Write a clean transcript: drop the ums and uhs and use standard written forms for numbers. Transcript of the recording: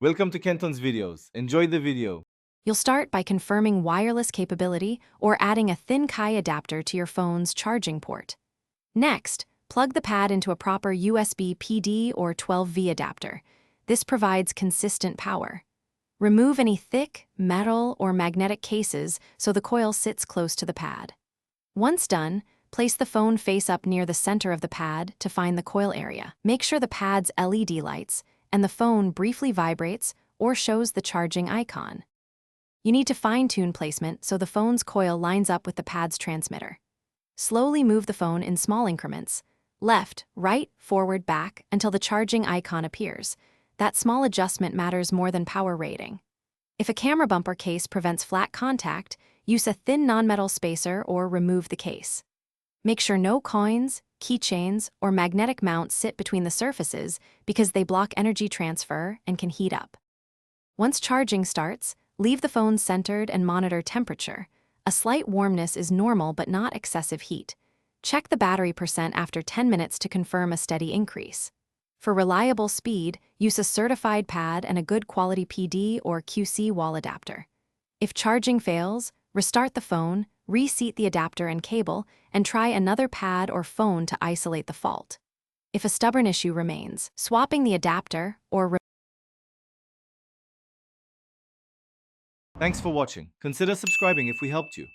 Welcome to Kenton's videos. Enjoy the video. You'll start by confirming wireless capability or adding a thin Kai adapter to your phone's charging port. Next, plug the pad into a proper USB PD or 12V adapter. This provides consistent power. Remove any thick, metal, or magnetic cases so the coil sits close to the pad. Once done, place the phone face up near the center of the pad to find the coil area. Make sure the pad's LED lights and the phone briefly vibrates or shows the charging icon. You need to fine-tune placement so the phone's coil lines up with the pad's transmitter. Slowly move the phone in small increments, left, right, forward, back, until the charging icon appears. That small adjustment matters more than power rating. If a camera bumper case prevents flat contact, use a thin non-metal spacer or remove the case. Make sure no coins, keychains, or magnetic mounts sit between the surfaces because they block energy transfer and can heat up. Once charging starts, leave the phone centered and monitor temperature. A slight warmness is normal but not excessive heat. Check the battery percent after 10 minutes to confirm a steady increase. For reliable speed, use a certified pad and a good quality PD or QC wall adapter. If charging fails, restart the phone, reseat the adapter and cable, and try another pad or phone to isolate the fault. If a stubborn issue remains, swapping the adapter or Thanks for watching. Consider subscribing if we helped you.